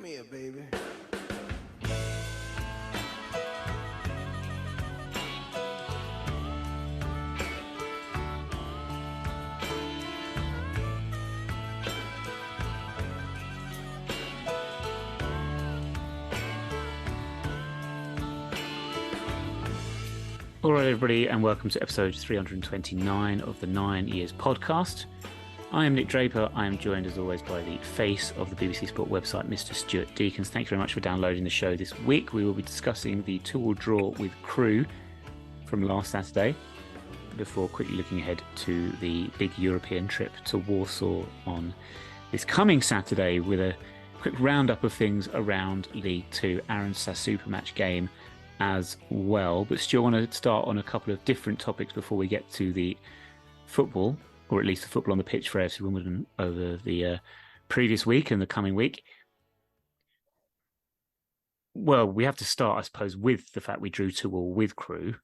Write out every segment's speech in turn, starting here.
here, baby. All right, everybody, and welcome to episode 329 of the 9 Years podcast. I am Nick Draper. I am joined, as always, by the face of the BBC Sport website, Mr. Stuart Deakins. Thank you very much for downloading the show this week. We will be discussing the 2-2 draw with Crewe from last Saturday, before quickly looking ahead to the big European trip to Warsaw on this coming Saturday with a quick roundup of things around League Two. Aaron's Super match game as well. But still want to start on a couple of different topics before we get to the football, or at least the football on the pitch for AFC Wimbledon over the previous week and the coming week. Well, we have to start, I suppose, with the fact we drew 2-2 with Crewe.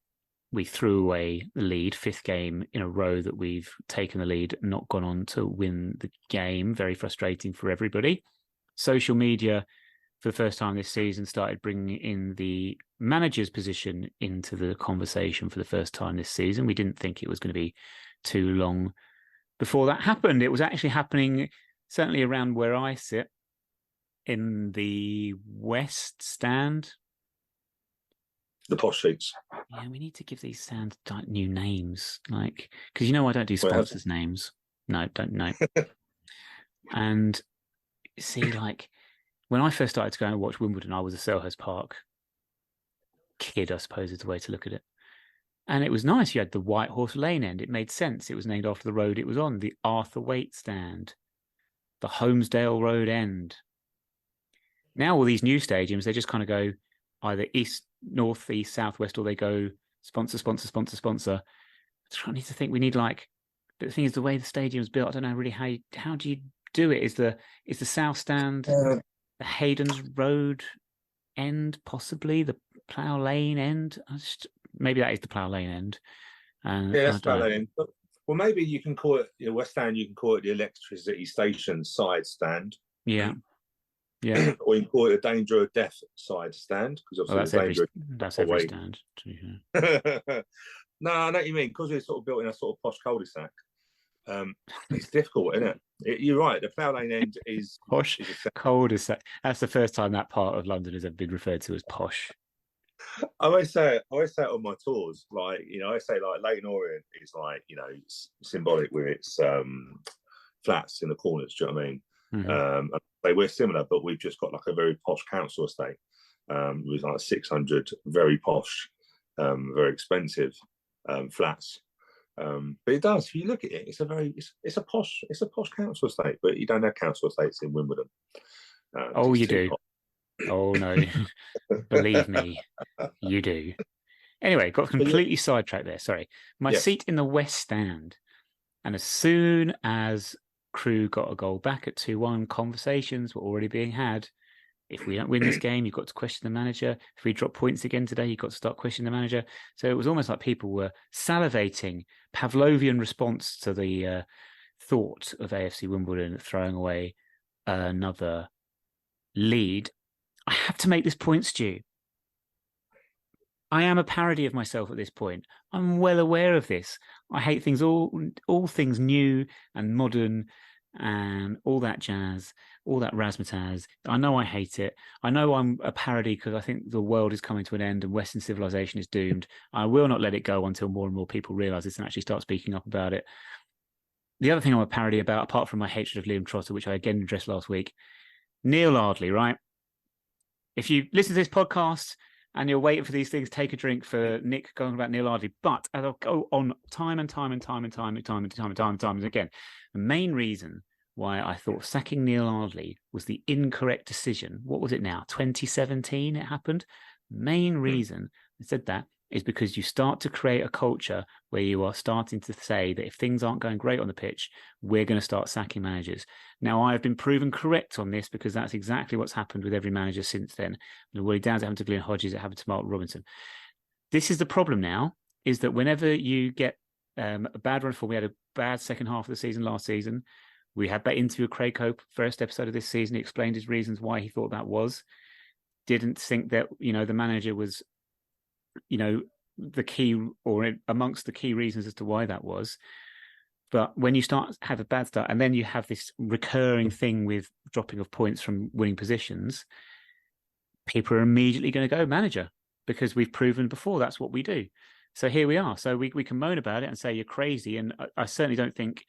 We threw away the lead, 5th game in a row that we've taken the lead, not gone on to win the game. Very frustrating for everybody. Social media, for the first time this season, started bringing in the manager's position into the conversation for the first time this season. We didn't think it was going to be too long before that happened. It was actually happening certainly around where I sit in the West Stand. The posh seats. Yeah, we need to give these stands new names, like, because you know I don't do sponsors' names. No, don't know. And see, like, when I first started to go and watch Wimbledon, I was a Selhurst Park kid, I suppose is the way to look at it. And it was nice. You had the White Horse Lane end. It made sense. It was named after the road it was on. The Arthur Waite stand. The Holmesdale Road end. Now all these new stadiums, they just kind of go either east, north, east, southwest, or they go sponsor, sponsor, sponsor, sponsor. I need to think we need, like, but the thing is, the way the stadium's built, I don't know really how do you do it? Is the South Stand... the Hayden's Road end, possibly the Plough Lane end. Maybe that is the Plough Lane end. Yeah, that's Plough Lane end. Well, maybe you can call it West Stand. You can call it the Electricity Station side stand. Yeah, yeah. Or you can call it a Danger of Death side stand, because obviously that's every stand. No, I know what you mean, because we're sort of built in a sort of posh cul-de-sac. It's difficult, isn't it? You're right. The Plough Lane end is posh cul-de-sac. That's the first time that part of London has ever been referred to as posh. I always say it on my tours. Like, I say, like, Leighton Orient is, like, it's symbolic with its flats in the corners. Do you know what I mean? Mm-hmm. We're similar, but we've just got, like, a very posh council estate with, like, 600 very posh, very expensive flats. But it does. If you look at it, it's a posh council estate. But you don't have council estates in Wimbledon. Oh, you do. Posh. Oh no, believe me, you do. Anyway, got completely sidetracked there. Sorry. My seat in the West Stand, and as soon as Crewe got a goal back at 2-1, conversations were already being had. If we don't win this game, you've got to question the manager. If we drop points again today, you've got to start questioning the manager. So it was almost like people were salivating, Pavlovian response to the thought of AFC Wimbledon throwing away another lead. I have to make this point, Stu. I am a parody of myself at this point. I'm well aware of this. I hate things, all things new and modern and all that jazz, all that razzmatazz. I know I hate it. I know I'm a parody because I think the world is coming to an end and Western civilization is doomed. I will not let it go until more and more people realise this and actually start speaking up about it. The other thing I'm a parody about, apart from my hatred of Liam Trotter, which I again addressed last week, Neil Ardley, right? If you listen to this podcast and you're waiting for these things, take a drink for Nick going about Neil Ardley. But as I'll go on time and time again, the main reason why I thought sacking Neil Ardley was the incorrect decision. What was it now? 2017 it happened. Main reason I said that is because you start to create a culture where you are starting to say that if things aren't going great on the pitch, we're going to start sacking managers. Now, I have been proven correct on this because that's exactly what's happened with every manager since then. Well, it happened to Glenn Hodges, it happened to Mark Robinson. This is the problem now, is that whenever you get a bad run form, we had a bad second half of the season last season, We had that interview with Craig Cope, first episode of this season. He explained his reasons why he thought that was. Didn't think that, the manager was, the key, or amongst the key reasons as to why that was. But when you have a bad start, and then you have this recurring thing with dropping of points from winning positions, people are immediately going to go manager, because we've proven before that's what we do. So here we are. So we can moan about it and say you're crazy. And I certainly don't think,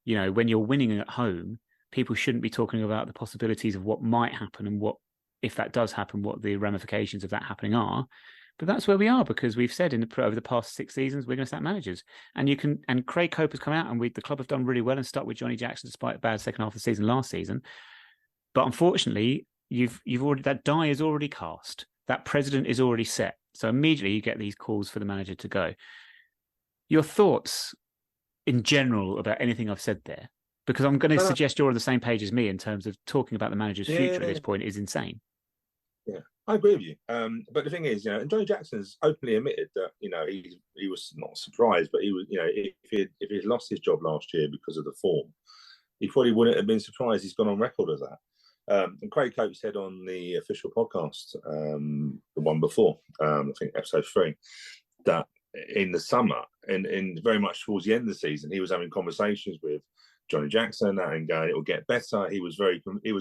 when you're winning at home, people shouldn't be talking about the possibilities of what might happen and what, if that does happen, what the ramifications of that happening are. But that's where we are, because we've said over the past 6 seasons we're going to sack managers, and Craig Cope has come out, and the club have done really well and stuck with Johnny Jackson despite a bad second half of the season last season. But unfortunately, you've already, that die is already cast, that precedent is already set. So immediately you get these calls for the manager to go. Your thoughts in general about anything I've said there, because I'm going to suggest you're on the same page as me in terms of talking about the manager's future at this point is insane. Yeah, I agree with you. But the thing is, and Johnny Jackson's openly admitted that, he was not surprised, but he was, if he'd lost his job last year because of the form, he probably wouldn't have been surprised. He's gone on record as that. And Craig Cope said on the official podcast, the one before, I think episode 3, that in the summer and very much towards the end of the season, he was having conversations with Johnny Jackson and going, it will get better. He was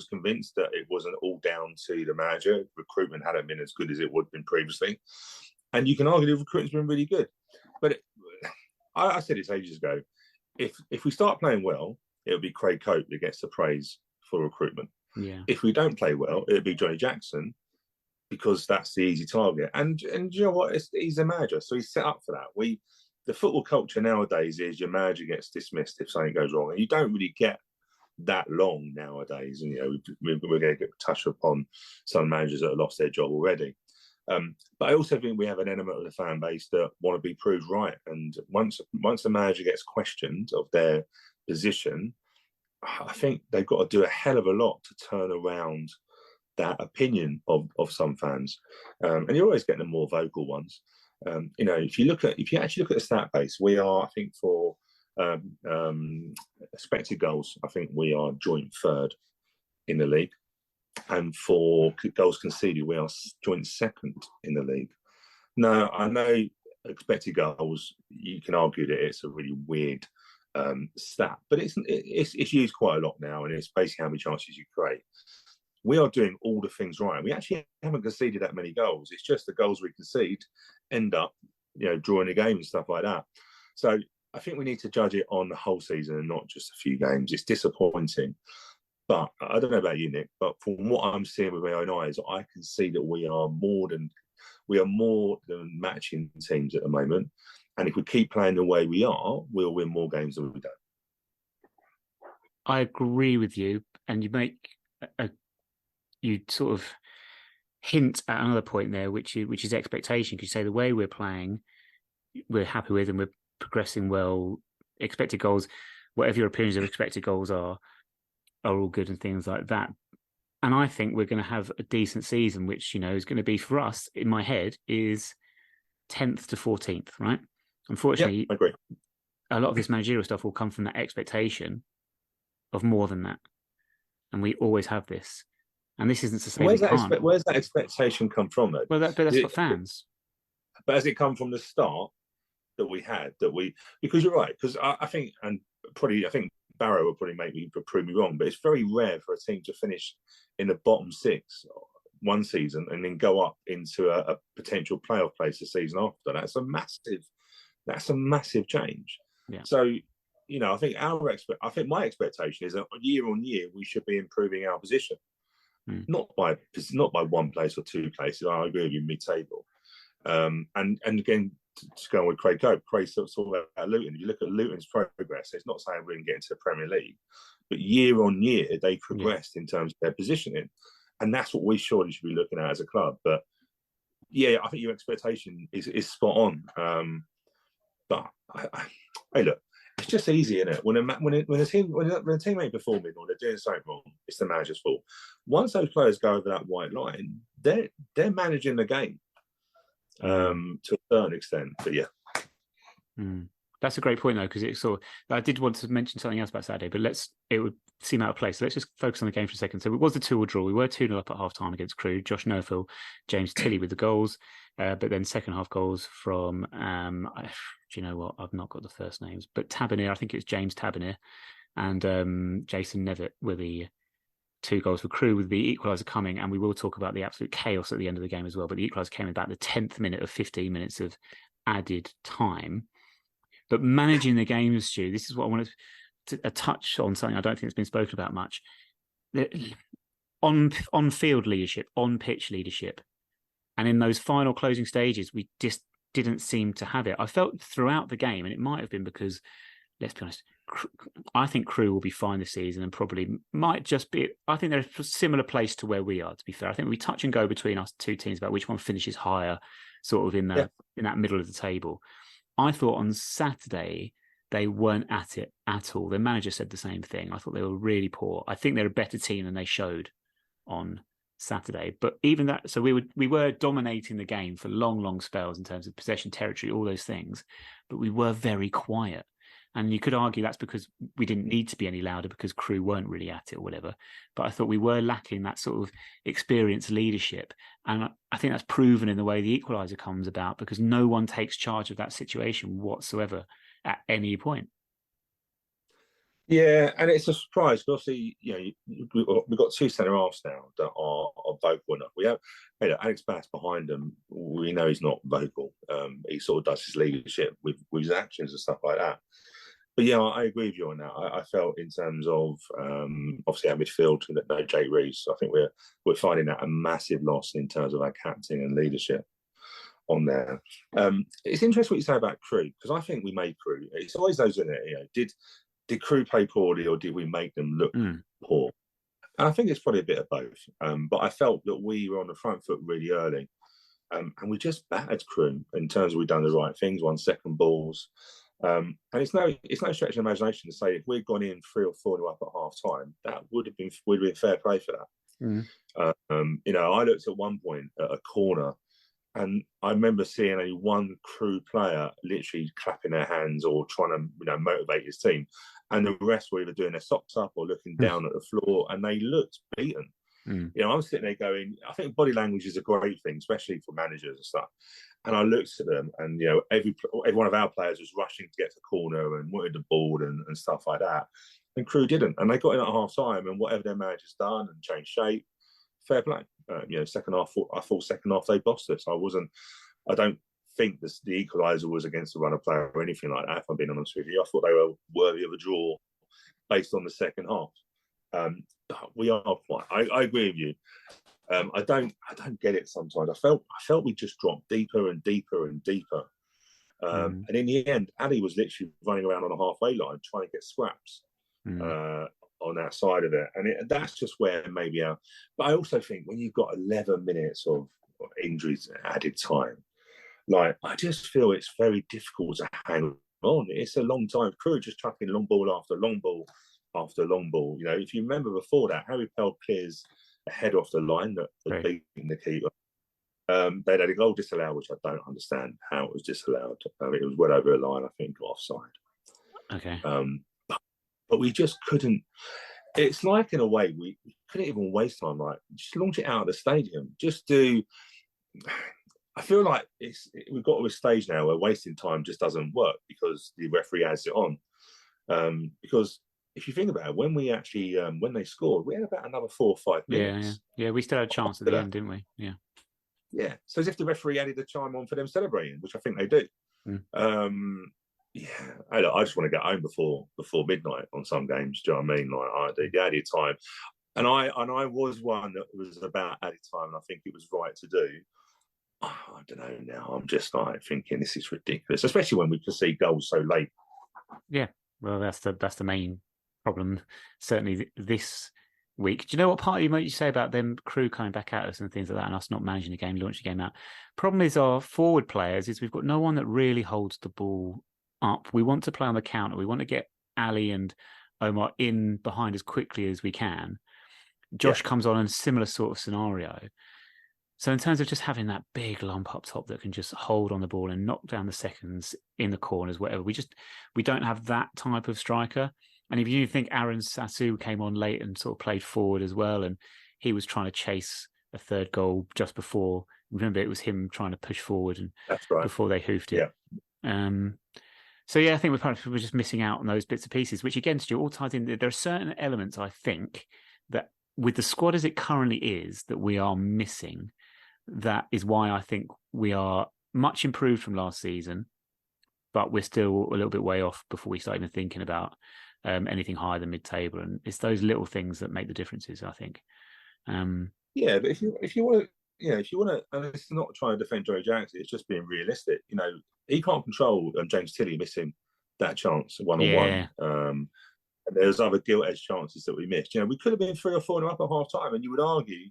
convinced that it wasn't all down to the manager. Recruitment hadn't been as good as it would have been previously. And you can argue the recruitment's been really good. But I said it ages ago, if we start playing well, it'll be Craig Cope that gets the praise for recruitment. Yeah. If we don't play well, it'll be Johnny Jackson, because that's the easy target. And you know what? He's a manager, so he's set up for that. The football culture nowadays is your manager gets dismissed if something goes wrong, and you don't really get that long nowadays. And we're going to touch upon some managers that have lost their job already. But I also think we have an element of the fan base that want to be proved right. And once a manager gets questioned of their position, I think they've got to do a hell of a lot to turn around that opinion of some fans. And you're always getting the more vocal ones. If you actually look at the stat base, we are, I think, for expected goals, I think we are joint third in the league, and for goals conceded, we are joint second in the league. Now, I know expected goals, you can argue that it's a really weird stat, but it's used quite a lot now, and it's basically how many chances you create. We are doing all the things right. We actually haven't conceded that many goals. It's just the goals we concede end up, drawing a game and stuff like that. So I think we need to judge it on the whole season and not just a few games. It's disappointing. But I don't know about you, Nick, but from what I'm seeing with my own eyes, I can see that we are more than matching teams at the moment. And if we keep playing the way we are, we'll win more games than we don't. I agree with you. And you sort of hint at another point there, which is expectation. Because you say the way we're playing, we're happy with, and we're progressing well. Expected goals, whatever your opinions of expected goals are all good and things like that. And I think we're going to have a decent season, which is going to be for us, in my head, is 10th to 14th, right? Unfortunately, I agree. A lot of this managerial stuff will come from that expectation of more than that, and we always have this. And this isn't to say where's that expectation come from, though? Well, that's what fans. But has it come from the start that we had? Because you're right. Because I think Barrow will probably prove me wrong, but it's very rare for a team to finish in the bottom 6 one season and then go up into a potential playoff place the season after. That's a massive change. Yeah. So I think my expectation is that year on year we should be improving our position. Not by 1 place or 2 places. I agree with you, mid-table. And again, to go on with Craig Cope, Craig sort of about Luton. If you look at Luton's progress, it's not saying we're going to get into the Premier League, but year on year they progressed in terms of their positioning, and that's what we surely should be looking at as a club. But I think your expectation is spot on. But hey, look. It's just easy, isn't it? When a team ain't performing or they're doing something wrong, it's the manager's fault. Once those players go over that white line, they're managing the game to a certain extent. But That's a great point, though, because it sort of, I did want to mention something else about Saturday, but it would seem out of place. So let's just focus on the game for a second. So it was a 2-2 draw. We were 2-0 up at half time against Crewe. Josh Nerfill, James Tilley with the goals. But then second half goals from, do you know what? I've not got the first names, but Tabernier, I think it was James Tabernier, and Jason Nevitt were the 2 goals for Crewe, with the equaliser coming. And we will talk about the absolute chaos at the end of the game as well. But the equaliser came in about the 10th minute of 15 minutes of added time. But managing the game, Stu, this is what I wanted to touch on, something I don't think has been spoken about much. On field leadership, on pitch leadership, and in those final closing stages, we just didn't seem to have it. I felt throughout the game, and it might have been because, let's be honest, I think Crewe will be fine this season and probably might just be, I think they're a similar place to where we are, to be fair. I think we touch and go between us 2 teams about which one finishes higher, sort of in that middle of the table. I thought on Saturday they weren't at it at all. Their manager said the same thing. I thought they were really poor. I think they're a better team than they showed on Saturday. But even that, so we were dominating the game for long spells in terms of possession, territory, all those things. But we were very quiet. And you could argue that's because we didn't need to be any louder because Crewe weren't really at it or whatever. But I thought we were lacking that sort of experienced leadership. And I think that's proven in the way the equaliser comes about, because no one takes charge of that situation whatsoever at any point. Yeah, and it's a surprise because obviously, we've got 2 centre halves now that are vocal enough. We have, Alex Bass behind them. We know he's not vocal. He sort of does his leadership with his actions and stuff like that. But yeah, I agree with you on that. I felt in terms of obviously our midfield, no Jake Reeves. I think we're finding that a massive loss in terms of our captain and leadership on there. It's interesting what you say about Crewe, because I think we made Crewe. It's always those in it. Did Crewe play poorly, or did we make them look poor? And I think it's probably a bit of both. But I felt that we were on the front foot really early, and we just battered Crewe in terms of we've done the right things, won second balls. And it's no stretch of imagination to say if we'd gone in 3 or 4 up at half time, that would have been fair play for that. I looked at one point at a corner, and I remember seeing only one Crewe player literally clapping their hands or trying to motivate his team, and the rest were either doing their socks up or looking down at the floor, and they looked beaten. I'm sitting there going, I think body language is a great thing, especially for managers and stuff. And I looked at them, and every one of our players was rushing to get to the corner and wanted the ball and stuff like that. And Crewe didn't, and they got in at half time, and whatever their manager's done and changed shape, fair play. Second half, I thought second half they bossed us. I don't think the equaliser was against the runner player or anything like that. If I'm being honest with you, I thought they were worthy of a draw based on the second half. We are quite. I agree with you. I don't get it sometimes. I felt we just dropped deeper and deeper and deeper. And in the end, Ali was literally running around on a halfway line trying to get scraps on that side of it. And that's just where maybe but I also think when you've got 11 minutes of injuries added time, like I just feel it's very difficult to hang on. It's a long time. Crewe just chucking long ball after long ball after long ball. If you remember before that, Harry Pell clears a head off the line that was beating the keeper. They had a goal disallowed, which I don't understand how it was disallowed. It was well over a line, I think, offside. Okay. But we just couldn't. It's like, in a way, we couldn't even waste time. Like, just launch it out of the stadium. Just do. I feel like we've got to a stage now where wasting time just doesn't work because the referee adds it on. Because if you think about it, when we actually when they scored, we had about another 4 or 5 minutes. Yeah. We still had a chance at the end, didn't we? Yeah. So as if the referee added a chime on for them celebrating, which I think they do. I just want to get home before midnight on some games. Do you know what I mean? Like the added time, and I was one that was about added time, and I think it was right to do. I don't know now. I'm just like thinking this is ridiculous, especially when we can see goals so late. Yeah, well, that's the main problem. Certainly this week. Do you know what part you say about them Crewe coming back at us and things like that, and us not managing the game, launching the game out? Problem is our forward players is we've got no one that really holds the ball up. We want to play on the counter. We want to get Ali and Omar in behind as quickly as we can. Josh comes on in a similar sort of scenario. So in terms of just having that big lump up top that can just hold on the ball and knock down the seconds in the corners, whatever, we don't have that type of striker. And if you think Aaron Sassu came on late and sort of played forward as well, and he was trying to chase a third goal just before. Remember, it was him trying to push forward, and that's right, before they hoofed it. Yeah. So yeah, I think we're just missing out on those bits and pieces, which again, Stu, all ties in. There are certain elements I think that with the squad as it currently is that we are missing. That is why I think we are much improved from last season, but we're still a little bit way off before we start even thinking about anything higher than mid-table. And it's those little things that make the differences, I think. Yeah, but if you want to, if you want to, and it's not trying to defend Joey Jackson, it's just being realistic. He can't control James Tilley missing that chance one-on-one. And there's other gilt-edged chances that we missed. We could have been 3 or 4 up at half time, and you would argue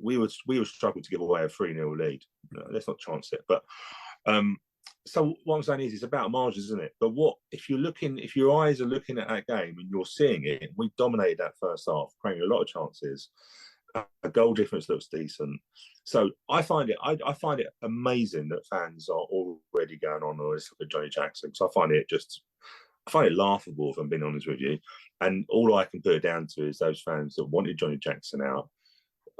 we would struggle to give away a 3-0 lead. Let's not chance it. But so what I'm saying is, it's about margins, isn't it? But if your eyes are looking at that game and you're seeing it, we dominated that first half, creating a lot of chances. A goal difference looks decent. So I find it amazing that fans are already going on this with Johnny Jackson. So I find it laughable, if I'm being honest with you. And all I can put it down to is those fans that wanted Johnny Jackson out.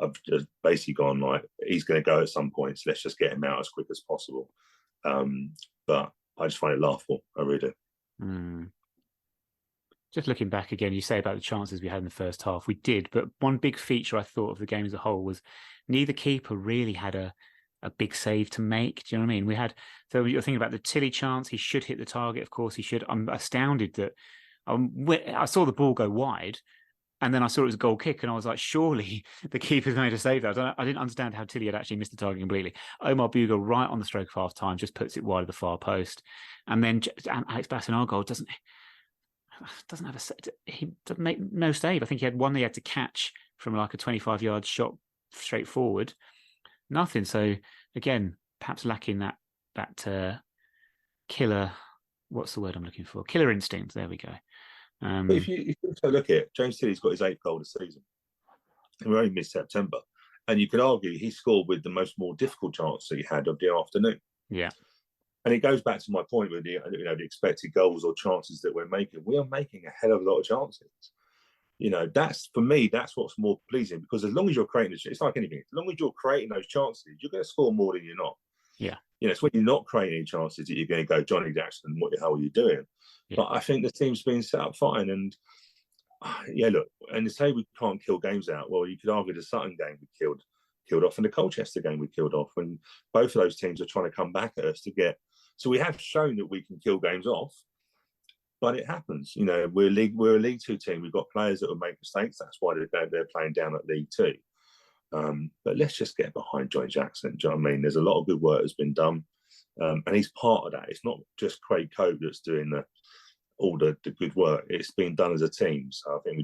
I've just basically gone like, he's going to go at some point, so let's just get him out as quick as possible. But I just find it laughable. I really do. Just looking back again, you say about the chances we had in the first half. We did, but one big feature I thought of the game as a whole was neither keeper really had a big save to make. Do you know what I mean? So you're thinking about the Tilley chance. He should hit the target. Of course he should. I'm astounded that I saw the ball go wide, and then I saw it was a goal kick, and I was like, surely the keeper's made a save there. I didn't understand how Tilley had actually missed the target completely. Omar Bugo, right on the stroke of half time, just puts it wide of the far post. And then Alex Bass in our goal doesn't have he doesn't make no save. I think he had one that he had to catch from like a 25-yard shot straight forward. Nothing. So again, perhaps lacking that killer. What's the word I'm looking for? Killer instinct. There we go. But if you also look at it, James Tilley's got his 8th goal this season. And we're only mid-September. And you could argue he scored with the more difficult chance that he had of the afternoon. Yeah. And it goes back to my point with the expected goals or chances that we're making. We are making a hell of a lot of chances. That's, for me, that's what's more pleasing, because as long as you're creating, it's like anything. As long as you're creating those chances, you're going to score more than you're not. Yeah. It's when you're not creating any chances that you're going to go, Johnny Jackson, what the hell are you doing? Yeah. But I think the team's been set up fine. And look, and to say we can't kill games out, well, you could argue the Sutton game we killed off, and the Colchester game we killed off, and both of those teams are trying to come back at us to get. So we have shown that we can kill games off, but it happens. We're a League Two team. We've got players that will make mistakes. That's why they're playing down at League Two. But let's just get behind Johnny Jackson. Do you know what I mean? There's a lot of good work that's been done, and he's part of that. It's not just Craig Cope that's doing all the good work. It's been done as a team. So I think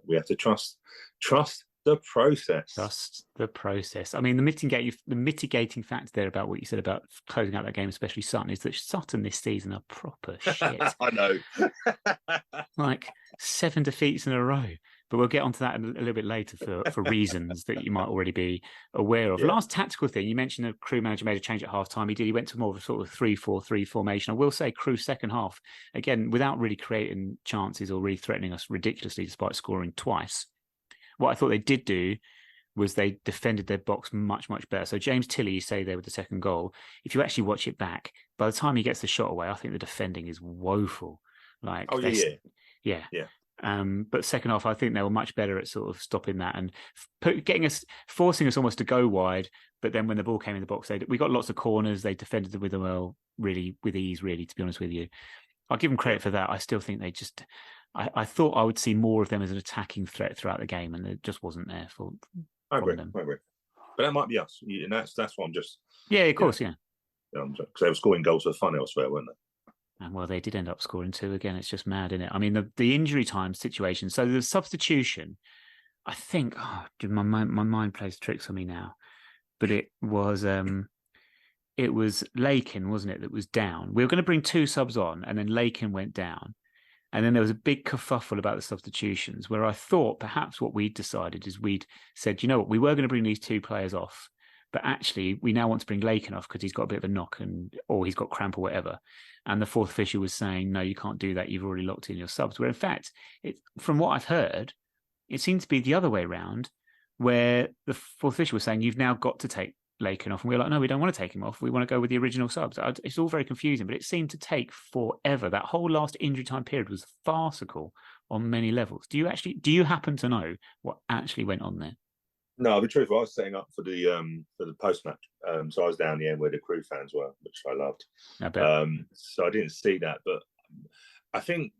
we have to trust the process. Trust the process. I mean, the mitigating factor there about what you said about closing out that game, especially Sutton, is that Sutton this season are proper shit. I know. Like 7 defeats in a row. But we'll get onto that a little bit later for reasons that you might already be aware of. Yeah. Last tactical thing, you mentioned the Crewe manager made a change at half-time. He went to more of a sort of 3-4-3 formation. I will say Crewe's second half, again, without really creating chances or really threatening us ridiculously despite scoring twice. What I thought they did do was they defended their box much, much better. So James Tilley, you say there with the second goal, if you actually watch it back, by the time he gets the shot away, I think the defending is woeful. Like, yeah. But second half, I think they were much better at sort of stopping that and forcing us almost to go wide. But then when the ball came in the box, we got lots of corners. They defended them really with ease, really, to be honest with you. I'll give them credit for that. I still think they just... I thought I would see more of them as an attacking threat throughout the game, and it just wasn't there for them. I agree. But that might be us, and that's what I'm just... Yeah, of course, yeah. Because they were scoring goals for fun elsewhere, weren't they? And well, they did end up scoring 2 again. It's just mad, isn't it? I mean, the injury time situation. So the substitution, I think, my mind plays tricks on me now. But it was Lakin, wasn't it, that was down. We were going to bring 2 subs on, and then Lakin went down. And then there was a big kerfuffle about the substitutions, where I thought perhaps what we'd decided is we'd said, you know what, we were going to bring these 2 players off, but actually we now want to bring Lakin off because he's got a bit of a knock or he's got cramp or whatever. And the fourth official was saying, no, you can't do that. You've already locked in your subs. Where in fact, from what I've heard, it seems to be the other way around, where the fourth official was saying, you've now got to take Lakin off. And we were like, no, we don't want to take him off. We want to go with the original subs. It's all very confusing, but it seemed to take forever. That whole last injury time period was farcical on many levels. Do you happen to know what actually went on there? No, the truth, I was setting up for the post match, so I was down the end where the Crewe fans were, which I loved. So I didn't see that, but I think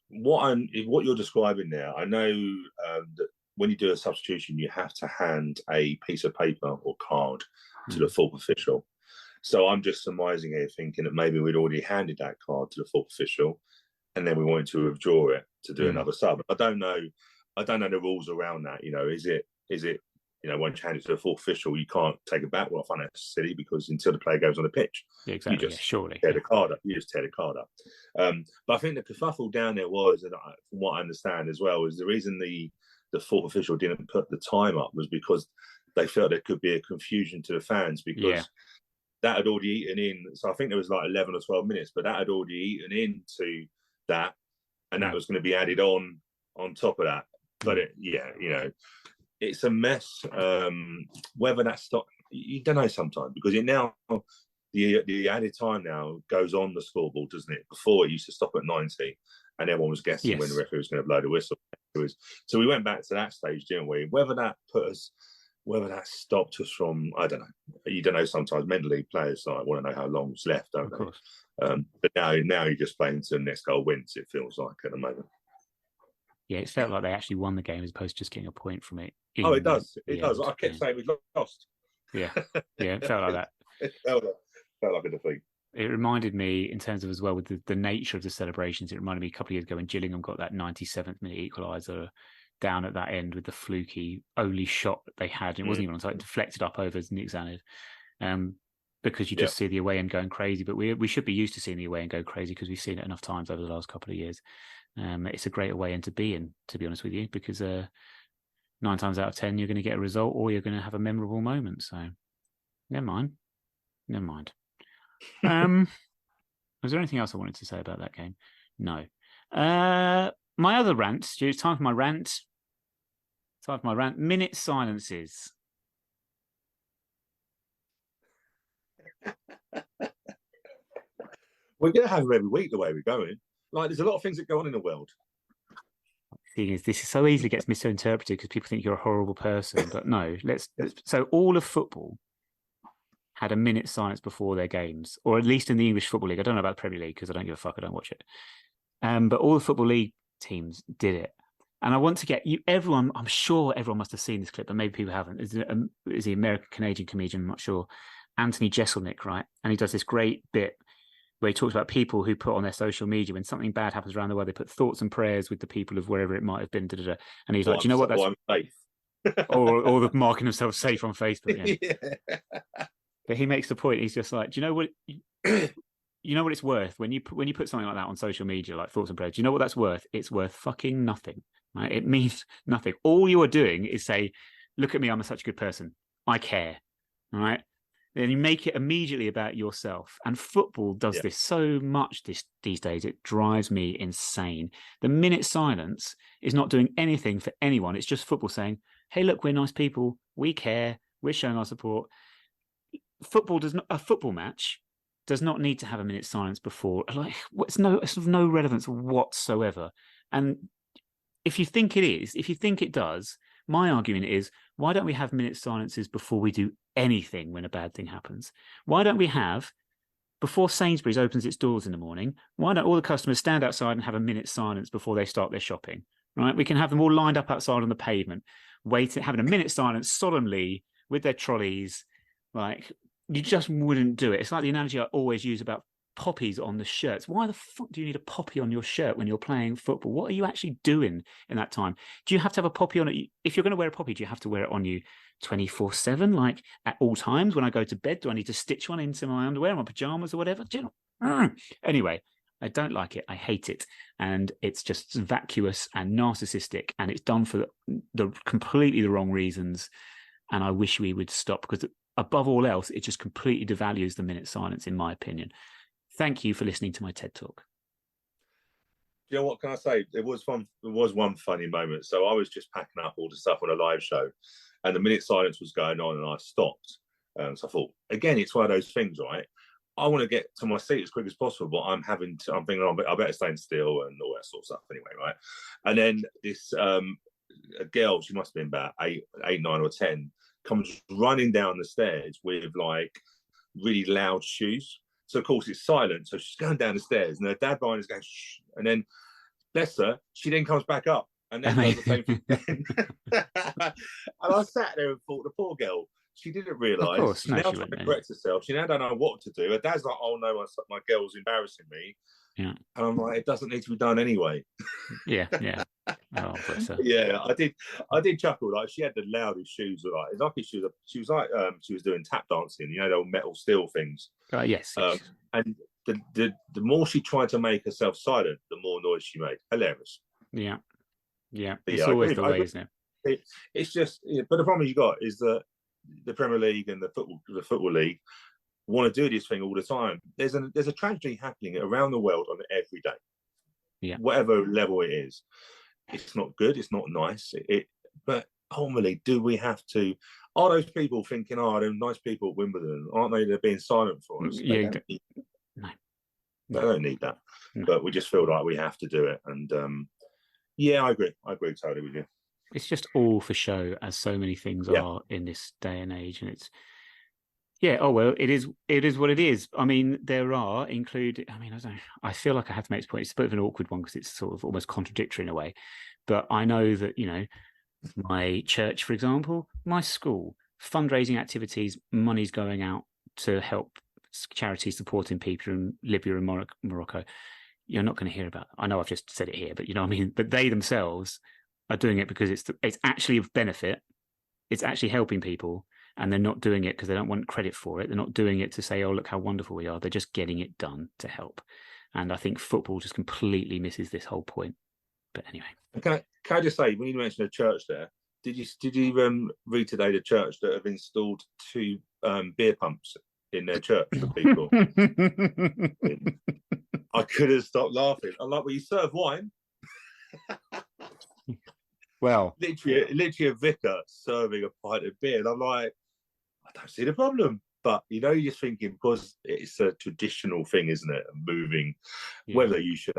what you're describing there, I know that when you do a substitution, you have to hand a piece of paper or card to the fourth official. So I'm just surmising here, thinking that maybe we'd already handed that card to the fourth official, and then we wanted to withdraw it to do another sub. I don't know the rules around that. Is it once you hand it to the fourth official, you can't take it back? Well, I find that silly because until the player goes on the pitch, exactly, you just surely tear the card up. You just tear the card up. But I think the kerfuffle down there was, and from what I understand as well, is the reason the fourth official didn't put the time up was because they felt there could be a confusion to the fans because that had already eaten in. So I think there was like 11 or 12 minutes, but that had already eaten into that, and that was going to be added on top of that. But it's a mess. Whether that's stopped, you don't know sometimes because it now the added time now goes on the scoreboard, doesn't it? Before it used to stop at 90, and everyone was guessing when the referee was going to blow the whistle. So we went back to that stage, didn't we? Whether that stopped us from, I don't know. You don't know sometimes mentally players want to know how long's left, don't they? But now you're just playing to the next goal wins. It feels like at the moment. Yeah, it felt like they actually won the game as opposed to just getting a point from it. It does. It does. I kept saying we lost. Yeah, it felt like that. It felt like a defeat. It reminded me, in terms of as well with the nature of the celebrations, it reminded me a couple of years ago when Gillingham got that 97th minute equaliser down at that end with the fluky only shot that they had. It wasn't even on site, deflected up over Nick Zanid. Because you just see the away end going crazy. But we should be used to seeing the away end go crazy because we've seen it enough times over the last couple of years. It's a great away end to be in, to be honest with you, because 9 times out of 10 you're going to get a result or you're going to have a memorable moment. So never mind. Was there anything else I wanted to say about that game? No. My other rant, Stu, it's time for my rant. Minute silences. We're going to have them every week the way we're going. Like, there's a lot of things that go on in the world. The thing is, this is so easily gets misinterpreted because people think you're a horrible person. But no, let's. So all of football had a minute silence before their games, or at least in the English Football League. I don't know about the Premier League because I don't give a fuck. I don't watch it. But all the Football League teams did it. And I want to get you, everyone, I'm sure everyone must have seen this clip, but maybe people haven't. Is the American-Canadian comedian, I'm not sure, Anthony Jeselnik, right? And he does this great bit where he talks about people who put on their social media when something bad happens around the world, they put thoughts and prayers with the people of wherever it might have been. And he's like, do you know what that's... I'm safe. or the marking themselves safe on Facebook. Yeah. But he makes the point, he's just like, do you know what... You know what it's worth when you put something like that on social media, like thoughts and prayers? Do you know what that's worth? It's worth fucking nothing. Right? It means nothing. All you are doing is say, "Look at me, I'm such a good person. I care." All right. Then you make it immediately about yourself. And football does this so much these days. It drives me insane. The minute silence is not doing anything for anyone. It's just football saying, "Hey, look, we're nice people. We care. We're showing our support." A football match does not need to have a minute's silence before. Like, it's of no relevance whatsoever. And if you think it does, my argument is, why don't we have minute silences before we do anything when a bad thing happens? Why don't we have, before Sainsbury's opens its doors in the morning, why don't all the customers stand outside and have a minute's silence before they start their shopping? Right? We can have them all lined up outside on the pavement, having a minute's silence solemnly with their trolleys, like... You just wouldn't do it. It's like the analogy I always use about poppies on the shirts. Why the fuck do you need a poppy on your shirt when you're playing football? What are you actually doing in that time? Do you have to have a poppy on it? If you're going to wear a poppy, do you have to wear it on you 24/7, like at all times? When I go to bed, do I need to stitch one into my underwear, my pajamas or whatever? Do you know? Anyway, I don't like it. I hate it. And it's just vacuous and narcissistic. And it's done for the completely the wrong reasons. And I wish we would stop, because above all else, it just completely devalues the minute silence, in my opinion. Thank you for listening to my TED Talk. You know what can I say? There was one funny moment. So I was just packing up all the stuff on a live show, and the minute silence was going on, and I stopped. So I thought, again, it's one of those things, right? I want to get to my seat as quick as possible, but I'm thinking, I better stand still and all that sort of stuff anyway, right? And then this a girl, she must have been about 8, 9 or 10, comes running down the stairs with like really loud shoes. So of course it's silent. So she's going down the stairs, and her dad behind is going, shh. And then, bless her, she then comes back up and then does the same thing again. And I sat there and thought, the poor girl, she didn't realise. She's now trying to correct herself. She now don't know what to do. Her dad's like, oh no, my girl's embarrassing me. Yeah. And I'm like, it doesn't need to be done anyway. Yeah. Oh, bless her. Yeah, I did chuckle. Like, she had the loudest shoes. Like, it's like she was doing tap dancing, you know, those metal steel things. Yes. And the more she tried to make herself silent, the more noise she made. Hilarious. Yeah. It's always the way, isn't it? It's just, but the problem you got is that the Premier League and the football league want to do this thing all the time. There's a tragedy happening around the world on every day. Yeah. Whatever level it is. It's not good. It's not nice. But ultimately, do we have to? Are those people thinking, "Oh, they're nice people at Wimbledon, aren't they? They're being silent for us." Yeah, no, they don't need that. No. But we just feel like we have to do it. And yeah, I agree. I agree totally with you. It's just all for show, as so many things are in this day and age, and it's. Yeah. Oh well, it is what it is. I mean, there are included. I mean, I feel like I have to make this point. It's a bit of an awkward one because it's sort of almost contradictory in a way. But I know that, my church, for example, my school, fundraising activities, money's going out to help charities supporting people in Libya and Morocco. You're not going to hear about that. I know I've just said it here, but you know what I mean. But they themselves are doing it because it's actually of benefit. It's actually helping people. And they're not doing it because they don't want credit for it. They're not doing it to say, oh, look how wonderful we are. They're just getting it done to help. And I think football just completely misses this whole point. But anyway. Can I just say, when you mentioned a church there, did you read today the church that have installed 2 beer pumps in their church for people? I couldn't stop laughing. I'm like, well, you serve wine. Well, literally a vicar serving a pint of beer. And I'm like, I don't see the problem. But, you're just thinking, because it's a traditional thing, isn't it? Moving, whether you should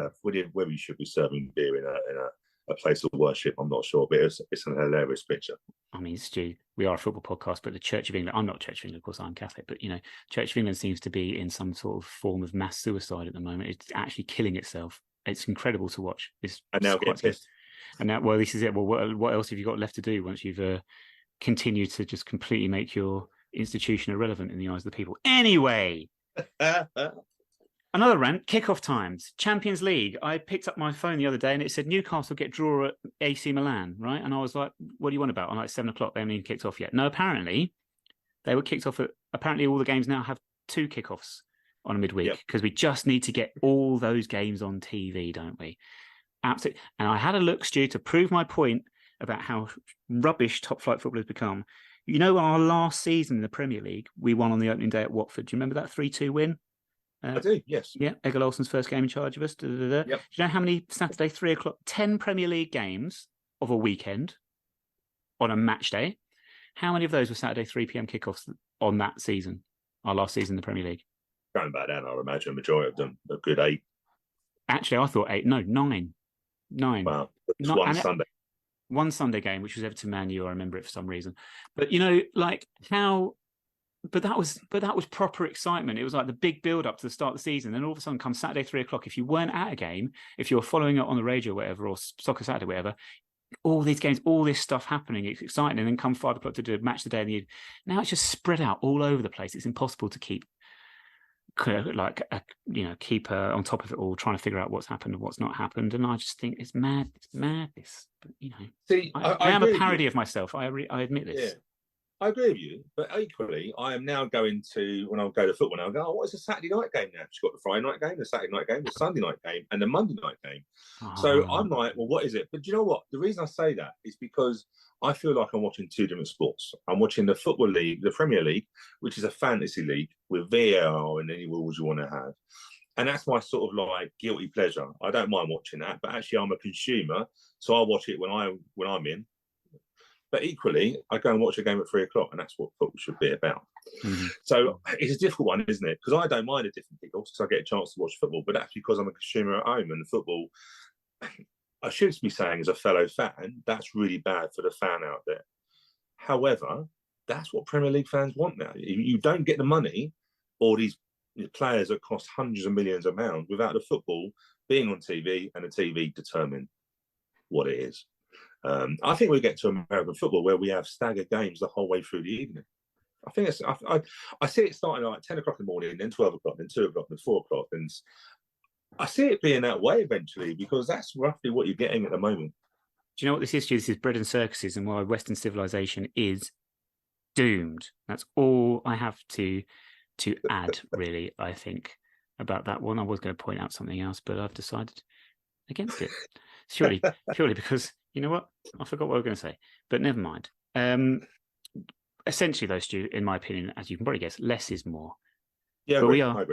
be serving beer in a place of worship, I'm not sure. But it's an hilarious picture. I mean, Stu, we are a football podcast, but the Church of England, I'm not Church of England, of course, I'm Catholic, but, Church of England seems to be in some sort of form of mass suicide at the moment. It's actually killing itself. It's incredible to watch. And now getting pissed. And now, well, this is it. Well, what else have you got left to do once you've continued to just completely make your institution irrelevant in the eyes of the people? Anyway, another rant. Kickoff times, Champions League. I picked up my phone the other day and it said Newcastle get draw at AC Milan, right? And I was like, what do you want about? I'm like, 7 o'clock. They haven't even kicked off yet. No, apparently they were kicked off apparently all the games now have 2 kickoffs on a midweek because we just need to get all those games on TV, don't we? Absolutely. And I had a look, Stu, to prove my point about how rubbish top flight football has become. Our last season in the Premier League, we won on the opening day at Watford. Do you remember that 3-2 win? I do, yes. Yeah, Egil Olsen's first game in charge of us. Yep. Do you know how many Saturday 3 o'clock, 10 Premier League games of a weekend on a match day? How many of those were Saturday 3 p.m. kickoffs on that season, our last season in the Premier League? Going back down, I would imagine a majority of them, a good 8. Actually, I thought 8. No, 9. 9. Wow. One Sunday. One Sunday game, which was Everton Man U. I remember it for some reason. But But that was proper excitement. It was like the big build up to the start of the season. And all of a sudden, come Saturday 3 o'clock, if you weren't at a game, if you were following it on the radio, or whatever, or Soccer Saturday, whatever, all these games, all this stuff happening, it's exciting. And then come 5 o'clock to do a match the day in the evening. Now it's just spread out all over the place. It's impossible to keep keep on top of it all, trying to figure out what's happened and what's not happened. And I just think it's mad. It's madness. But see, I am a parody of myself. I admit this. I agree with you, but equally, I am now going to, when I go to football now, I go, oh, what's a Saturday night game now? She's got the Friday night game, the Saturday night game, the Sunday night game, and the Monday night game. So I'm like, well, what is it? But do you know what? The reason I say that is because I feel like I'm watching two different sports. I'm watching the Football League, the Premier League, which is a fantasy league with VAR and any rules you want to have. And that's my sort of like guilty pleasure. I don't mind watching that, but actually I'm a consumer, so I watch it when I'm in. But equally, I go and watch a game at 3:00, and that's what football should be about. Mm-hmm. So it's a difficult one, isn't it? Because I don't mind a different kickoffs because I get a chance to watch football, but that's because I'm a consumer at home, and the football, I should be saying as a fellow fan, that's really bad for the fan out there. However, that's what Premier League fans want now. You don't get the money or these players that cost hundreds of millions of pounds without the football being on TV and the TV determine what it is. I think we get to American football where we have staggered games the whole way through the evening. I think it's, I see it starting like 10 o'clock in the morning, then 12 o'clock, then 2 o'clock, then 4 o'clock. And I see it being that way eventually because that's roughly what you're getting at the moment. Do you know what this is, Stu? This is bread and circuses and why Western civilization is doomed. That's all I have to add, really, I think, about that one. I was going to point out something else, but I've decided against it. Surely because, you know what? I forgot what I was going to say, but never mind. Essentially, though, Stu, in my opinion, as you can probably guess, less is more. Yeah, but we are.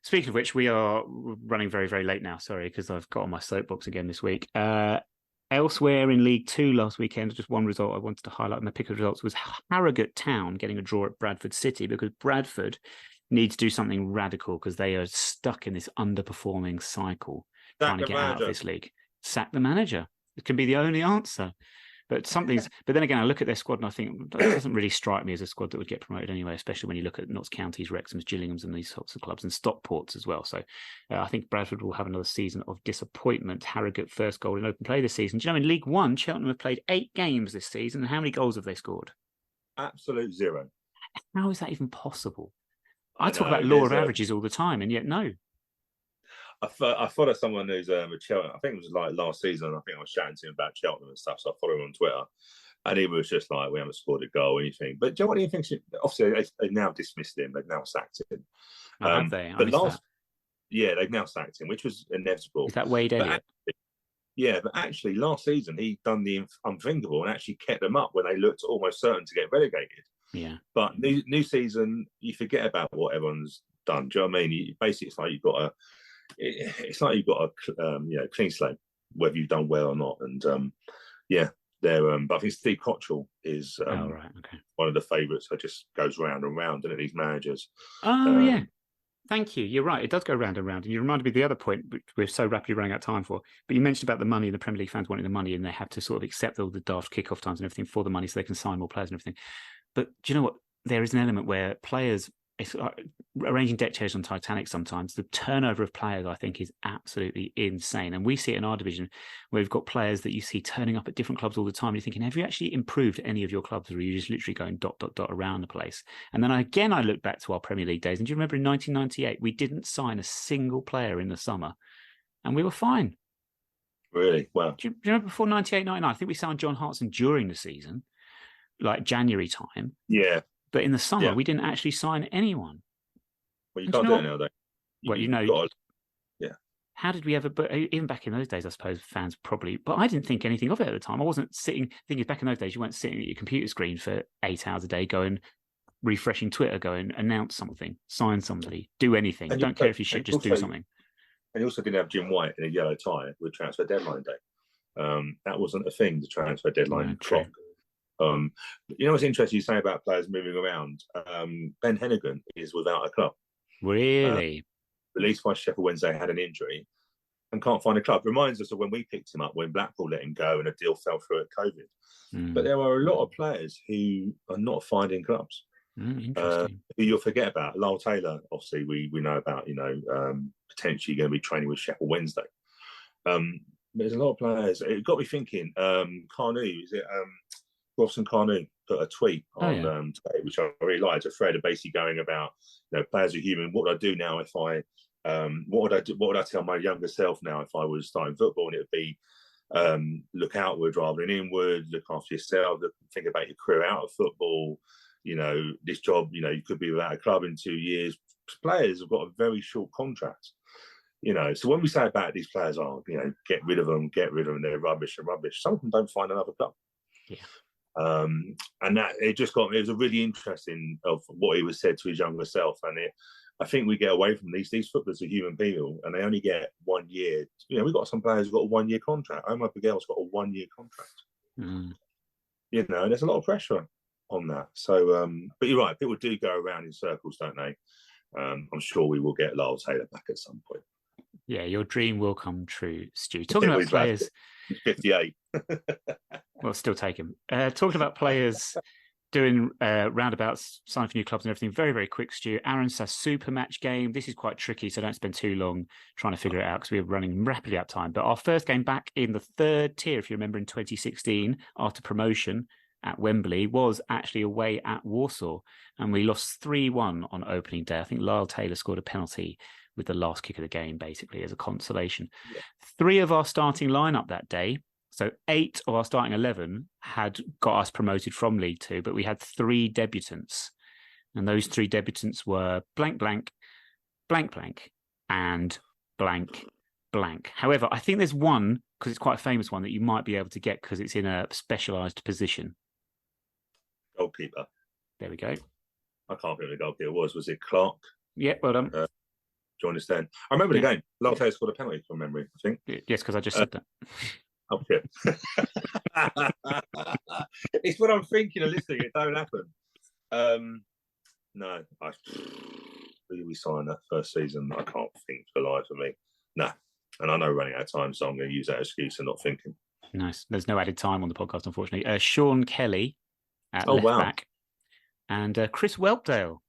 Speaking of which, we are running very, very late now. Sorry, because I've got on my soapbox again this week. Elsewhere in League Two last weekend, just one result I wanted to highlight. My pick of results was Harrogate Town getting a draw at Bradford City because Bradford need to do something radical because they are stuck in this underperforming cycle trying to get out of this league. Sack the manager. It can be the only answer. But but then again, I look at their squad and I think that doesn't really strike me as a squad that would get promoted anyway, especially when you look at Notts Counties, Wrexhams, Gillinghams and these sorts of clubs and Stockports as well. So I think Bradford will have another season of disappointment. Harrogate first goal in open play this season. Do you know in League One, Cheltenham have played 8 games this season. And how many goals have they scored? Absolute zero. How is that even possible? I talk about law of averages all the time, and yet no. I follow someone who's a Cheltenham. I think it was like last season. I think I was chatting to him about Cheltenham and stuff. So I follow him on Twitter, and he was just like, "We haven't scored a goal or anything." But do you know what he thinks? Obviously, they've now dismissed him. They've now sacked him. Have they? Yeah, they've now sacked him, which was inevitable. Is that Wade Elliott? But actually, last season he done the unthinkable and actually kept them up when they looked almost certain to get relegated. Yeah. But new season, you forget about what everyone's done. Do you know what I mean? Basically, it's like you've got a. It's like you've got a clean slate, whether you've done well or not. And they're. But I think Steve Cottrell is one of the favourites. That just goes round and round, doesn't it? These managers. Oh yeah, thank you. You're right. It does go round and round. And you reminded me of the other point which we're so rapidly running out of time for. But you mentioned about the money. The Premier League fans wanting the money, and they have to sort of accept all the daft kickoff times and everything for the money, so they can sign more players and everything. But do you know what? There is an element where players. It's like arranging deck chairs on Titanic sometimes. The turnover of players, I think, is absolutely insane. And we see it in our division where we've got players that you see turning up at different clubs all the time. And you're thinking, have you actually improved any of your clubs, or are you just literally going ... around the place? And then I look back to our Premier League days. And do you remember in 1998, we didn't sign a single player in the summer and we were fine. Really? Wow. Do you remember before 98, 99? I think we signed John Hartson during the season, like January time. Yeah. But in the summer, we didn't actually sign anyone. Well, you can't do it now, though. Yeah. How did we ever? But even back in those days, I suppose fans probably. But I didn't think anything of it at the time. I wasn't sitting. Thinking back in those days, you weren't sitting at your computer screen for 8 hours a day, going refreshing Twitter, going announce something, sign somebody, do anything. Don't care if you should, just do something. And you also didn't have Jim White in a yellow tie with transfer deadline day. That wasn't a thing. The transfer deadline clock. You know what's interesting you say about players moving around? Ben Hennigan is without a club. Really? Released by Sheffield Wednesday, had an injury and can't find a club. Reminds us of when we picked him up, when Blackpool let him go and a deal fell through at COVID. But there are a lot of players who are not finding clubs. Interesting. Who you'll forget about. Lyle Taylor, obviously, we know about, potentially going to be training with Sheffield Wednesday. There's a lot of players. It got me thinking, Carnu, is it... Robson Carnu put a tweet on today, which I really liked. A thread of basically going about, players are human. What would I do now if I, what would I tell my younger self now if I was starting football? And it would be, look outward rather than inward. Look after yourself. Think about your career out of football. this job, you could be without a club in 2 years. Players have got a very short contract. So when we say about these players, get rid of them, they're rubbish. Some of them don't find another club. Yeah. And that it was a really interesting of what he was said to his younger self. And I think we get away from these footballers are human people, and they only get 1 year. We've got some players who've got a 1 year contract. Omar Miguel's got a 1 year contract. Mm. And there's a lot of pressure on that. So, but you're right, people do go around in circles, don't they? I'm sure we will get Lyle Taylor back at some point. Yeah, your dream will come true, Stu. Talking about players, he's 58. Well, still take him. Talking about players doing roundabouts, signing for new clubs and everything. Very, very quick, Stu. Aaron's super match game. This is quite tricky, so don't spend too long trying to figure it out because we're running rapidly out of time. But our first game back in the third tier, if you remember, in 2016, after promotion at Wembley, was actually away at Warsaw, and we lost 3-1 on opening day. I think Lyle Taylor scored a penalty with the last kick of the game, basically, as a consolation. Yeah. 3 of our starting lineup that day, so 8 of our starting 11, had got us promoted from League Two, but we had 3 debutants. And those 3 debutants were blank, blank, blank, blank, and blank, blank. However, I think there's one, because it's quite a famous one, that you might be able to get because it's in a specialised position. Goalkeeper. There we go. I can't think who the goalkeeper was. Was it Clark? Yeah, well done. Do you understand? I remember the game. Lyle Taylor scored a penalty from memory, I think. Yes, because I just said that. Oh, shit. It's what I'm thinking of listening. It don't happen. No. Who did we sign that first season? I can't think for the life of me. No. And I know we're running out of time, so I'm going to use that excuse and not thinking. Nice. There's no added time on the podcast, unfortunately. Sean Kelly at left back. And Chris Whelpdale.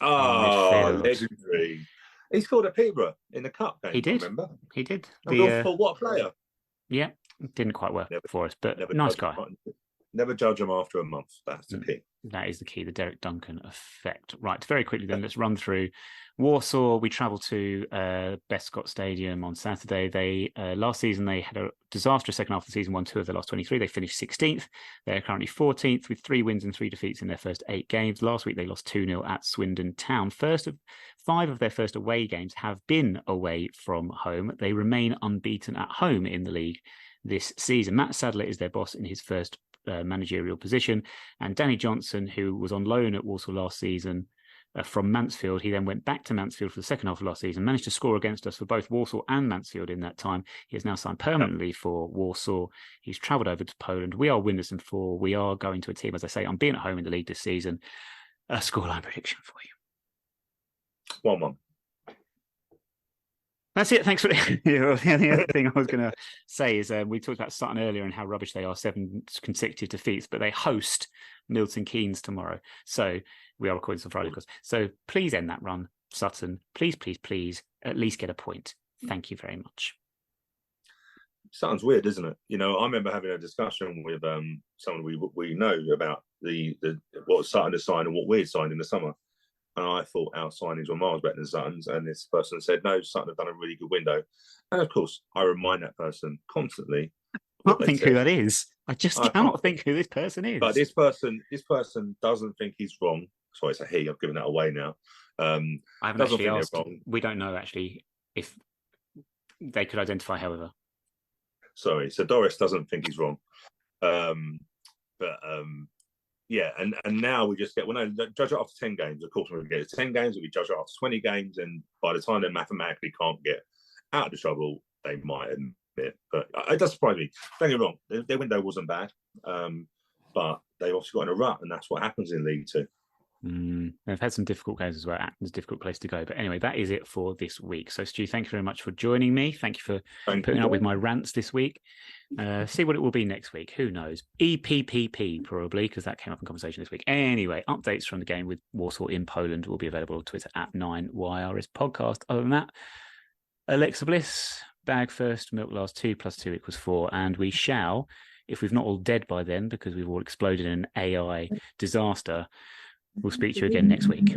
Oh, legendary. He scored at Peterborough in the cup game. He did. Remember? He did. For what player? Yeah, didn't quite work for us, but nice guy. Never judge him after a month. That's the key. That is the key, the Derek Duncan effect. Right, very quickly then, let's run through Warsaw. We travelled to Bescott Stadium on Saturday. They last season, they had a disastrous second half of the season, won 2 of their last 23. They finished 16th. They're currently 14th with 3 wins and 3 defeats in their first 8 games. Last week, they lost 2-0 at Swindon Town. 5 of their first away games have been away from home. They remain unbeaten at home in the league this season. Matt Sadler is their boss in his first managerial position, and Danny Johnson, who was on loan at Walsall last season from Mansfield, he then went back to Mansfield for the second half of last season, managed to score against us for both Walsall and Mansfield in that time. He has now signed permanently for Warsaw. He's travelled over to Poland. We are winners in 4. We are going to a team, as I say, I'm being at home in the league this season. A scoreline prediction for you. 1-1. That's it. Thanks for the other thing I was going to say is we talked about Sutton earlier and how rubbish they are, 7 consecutive defeats, but they host Milton Keynes tomorrow. So we are recording on Friday, of course. So please end that run, Sutton. Please, please, please, at least get a point. Thank you very much. Sounds weird, isn't it? I remember having a discussion with someone we know about the what Sutton has signed and what we had signed in the summer. And I thought our signings were miles better than Sutton's. And this person said, no, Sutton have done a really good window. And of course, I remind that person constantly. I can't think who that is. I just cannot think who this person is. But this person doesn't think he's wrong. Sorry, it's a he. I've given that away now. I haven't actually asked. We don't know actually if they could identify, however. Sorry. So Doris doesn't think he's wrong. Yeah, and now we just get, judge it after 10 games. Of course, when we get to 10 games, we judge it after 20 games, and by the time they mathematically can't get out of the trouble, they might admit. But it does surprise me. Don't get me wrong, their window wasn't bad, but they also got in a rut, and that's what happens in League Two. They've had some difficult games as well. Acton's a difficult place to go. But anyway, that is it for this week. So, Stu, thank you very much for joining me. Thank you for putting up with my rants this week. See what it will be next week. Who knows? EPPP, probably, because that came up in conversation this week. Anyway, updates from the game with Warsaw in Poland will be available on Twitter at 9YRS Podcast. Other than that, Alexa Bliss, bag first, milk last, 2 + 2 = 4. And we shall, if we've not all dead by then, because we've all exploded in an AI disaster, we'll speak to you again next week.